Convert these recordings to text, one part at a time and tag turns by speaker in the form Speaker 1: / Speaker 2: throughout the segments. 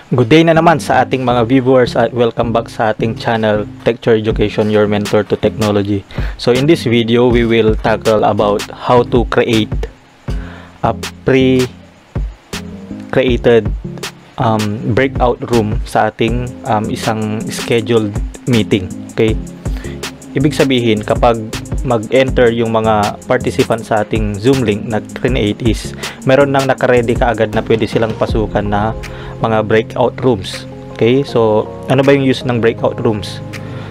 Speaker 1: Good day na naman sa ating mga viewers at welcome back sa ating channel Tech-Cher Education, your mentor to technology. So in this video, we will tackle about how to create a pre-created breakout room sa ating isang scheduled meeting. Okay? Ibig sabihin, kapag mag-enter yung mga participant sa ating Zoom link na create is meron nang naka-ready kaagad na pwede silang pasukan na mga breakout rooms. Okay, so ano ba yung use ng breakout rooms?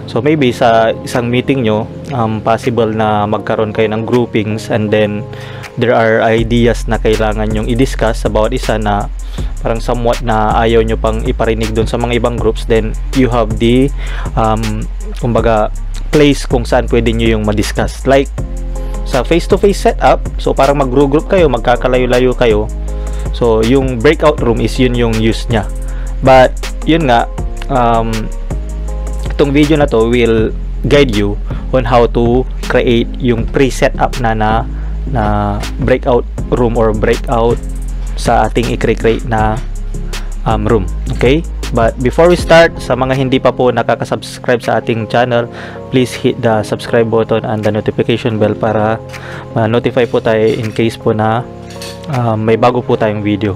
Speaker 1: So maybe sa isang meeting nyo, possible na magkaroon kayo ng groupings, and then there are ideas na kailangan nyong i-discuss about isa na parang somewhat na ayaw nyo pang iparinig doon sa mga ibang groups. Then you have the kumbaga place kung saan pwede nyo yung ma-discuss, like sa face-to-face setup. So parang mag-group kayo, magkakalayo-layo kayo. So yung breakout room is yun yung use nya. But yun nga, itong video na to will guide you on how to create yung pre-setup na breakout room or breakout sa ating i-create na room. Okay? But before we start, sa mga hindi pa po nakaka-subscribe sa ating channel, please hit the subscribe button and the notification bell para ma-notify po tayo in case po na may bago po tayong video.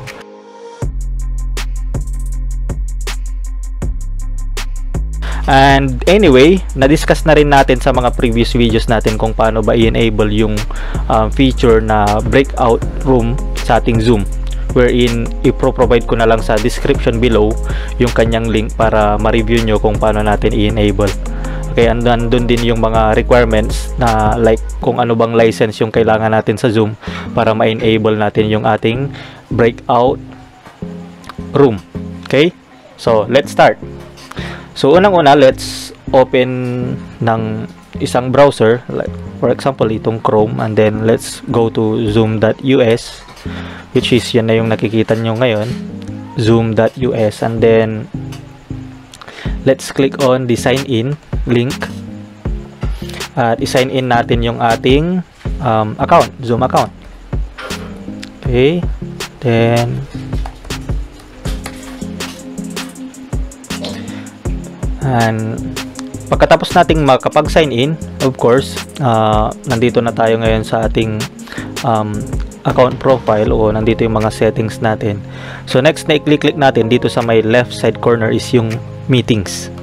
Speaker 1: And anyway, na-discuss na rin natin sa mga previous videos natin kung paano ba i-enable yung feature na breakout room sa ating Zoom, wherein i-provide ko na lang sa description below yung kanyang link para ma-review nyo kung paano natin i-enable. Okay, andun din yung mga requirements na like kung ano bang license yung kailangan natin sa Zoom para ma-enable natin yung ating breakout room. Okay, so let's start. So unang-una, let's open ng isang browser, like for example itong Chrome, and then let's go to zoom.us, which is yan na yung nakikita nyo ngayon, zoom.us, and then let's click on the sign in link at i-sign in natin yung ating account, Zoom account. Okay, then and pagkatapos nating makapag-sign in, of course, nandito na tayo ngayon sa ating account profile, o nandito yung mga settings natin. So next na i-click natin dito sa may left side corner is yung meetings.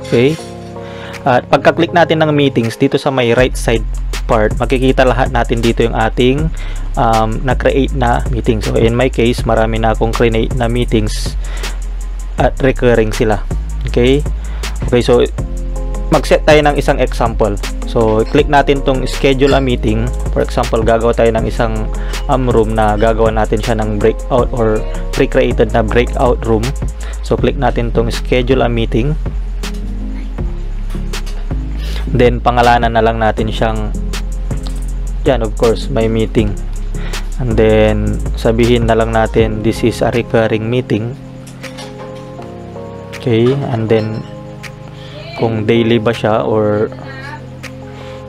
Speaker 1: Okay, at pagka-click natin ng meetings dito sa may right side part, makikita lahat natin dito yung ating na-create na meeting. So in my case, marami na akong create na meetings at recurring sila. Okay, so mag-set tayo ng isang example. So click natin tong schedule a meeting. For example, gagawa tayo ng isang room na gagawa natin siya ng breakout or pre-created na breakout room. So click natin tong schedule a meeting, then pangalanan na lang natin siyang yan, of course may meeting, and then sabihin na lang natin this is a recurring meeting. Okay, and then kung daily ba siya or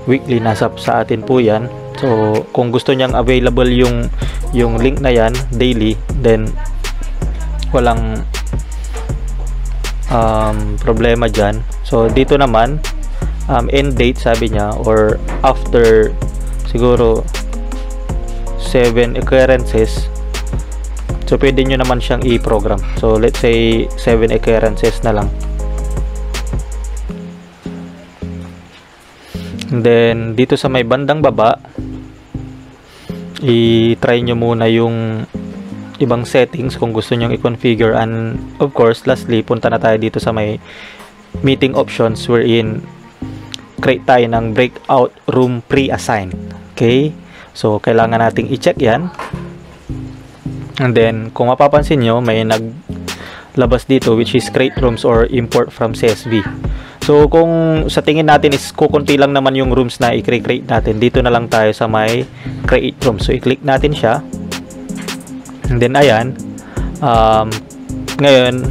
Speaker 1: weekly, nasa sa atin po yan. So kung gusto niyang available yung link na yan daily, then walang problema dyan. So dito naman, end date sabi niya, or after siguro 7 occurrences. So pwede nyo naman siyang i-program. So let's say 7 occurrences na lang. And then dito sa may bandang baba, i-try nyo muna yung ibang settings kung gusto nyo i-configure. And of course, lastly, punta na tayo dito sa may meeting options, wherein create tayo ng breakout room pre-assigned. Okay, so kailangan nating i-check yan. And then kung mapapansin nyo, may naglabas dito which is create rooms or import from CSV. So kung sa tingin natin is kukunti lang naman yung rooms na i-create natin, dito na lang tayo sa may create room. So i-click natin siya, and then ayan, ngayon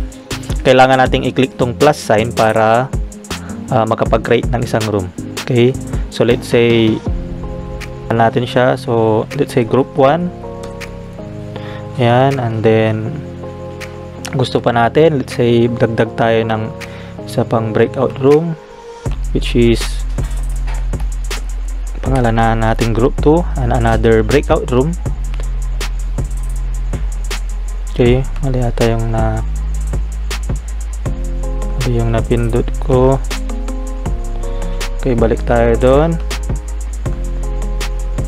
Speaker 1: kailangan nating i-click tong plus sign para makapag-create ng isang room. Okay, so let's say natin siya. So let's say group 1. Yan, and then gusto pa natin, let's say dagdag tayo ng isa pang breakout room, which is pangalanan natin group 2 and another breakout room. Okay, mali yata yung napindot ko. Okay, balik tayo doon.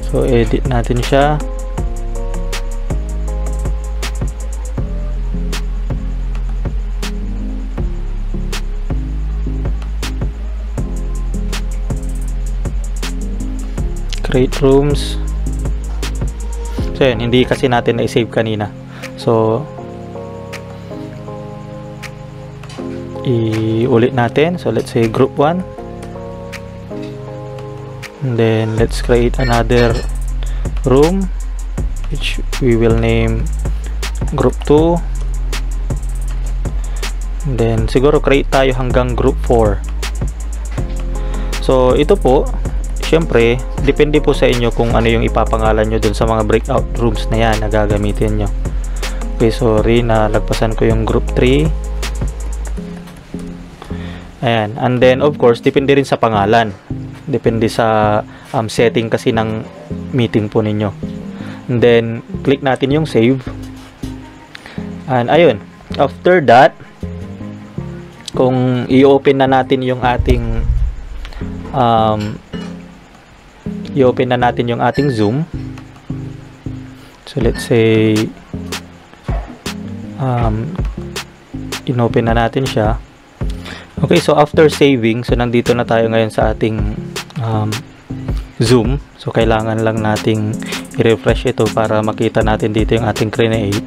Speaker 1: So edit natin siya. Create rooms. So yun, hindi kasi natin na-save kanina. So iulit natin. So let's say group 1. And then let's create another room which we will name group 2. And then siguro create tayo hanggang group 4. So ito po, syempre depende po sa inyo kung ano yung ipapangalan nyo dun sa mga breakout rooms na yan na gagamitin nyo. Okay, sorry, nalagpasan ko yung group 3. Ayan, and then of course depende rin sa pangalan, depende sa setting kasi ng meeting po ninyo. And then click natin yung save, and ayun, after that kung i-open na natin yung ating Zoom. So let's say inopen na natin siya. Okay, so after saving, so nandito na tayo ngayon sa ating Zoom. So kailangan lang nating i-refresh ito para makita natin dito yung ating create.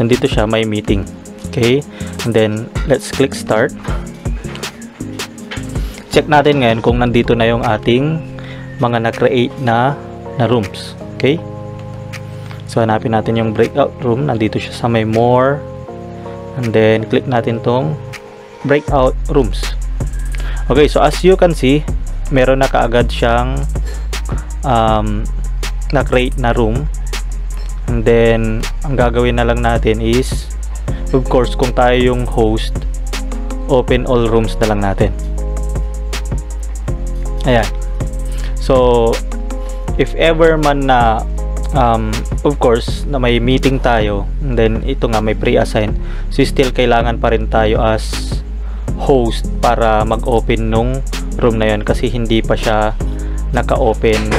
Speaker 1: Nandito siya, may meeting. Okay, and then let's click start. Check natin ngayon kung nandito na yung ating mga na-create na rooms. Okay, so hanapin natin yung breakout room. Nandito siya sa may more, and then click natin tong breakout rooms. Okay, so as you can see, meron na kaagad siyang na-create na room. And then ang gagawin na lang natin is, of course, kung tayo yung host, open all rooms na lang natin. Ayan. So if ever man na of course na may meeting tayo, and then ito nga may pre-assign, so still kailangan pa rin tayo as host para mag-open nung room na yon, kasi hindi pa siya naka-open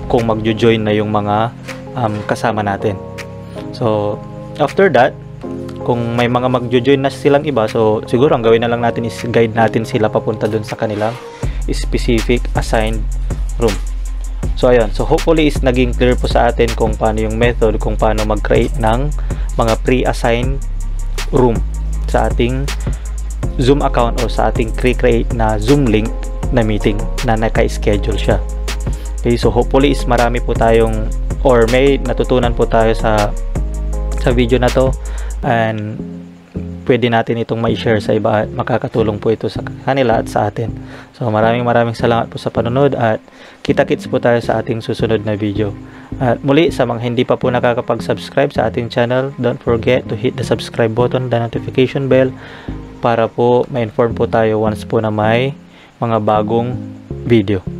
Speaker 1: kung magjo-join na yung mga kasama natin. So after that, kung may mga magjo-join na silang iba, so siguro ang gawin na lang natin is guide natin sila papunta dun sa kanilang specific assigned room. So ayun, so hopefully is naging clear po sa atin kung paano yung method, kung paano mag-create ng mga pre-assigned room sa ating Zoom account o sa ating create na Zoom link na meeting na naka-schedule siya. Okay, so hopefully is marami po tayong, or may natutunan po tayo sa video na to, and pwede natin itong ma-share sa iba at makakatulong po ito sa kanila at sa atin. So maraming salamat po sa panonood, at kita-kits po tayo sa ating susunod na video. At muli, sa mga hindi pa po nakakapag-subscribe sa ating channel, don't forget to hit the subscribe button, the notification bell, para po ma-inform po tayo once po na may mga bagong video.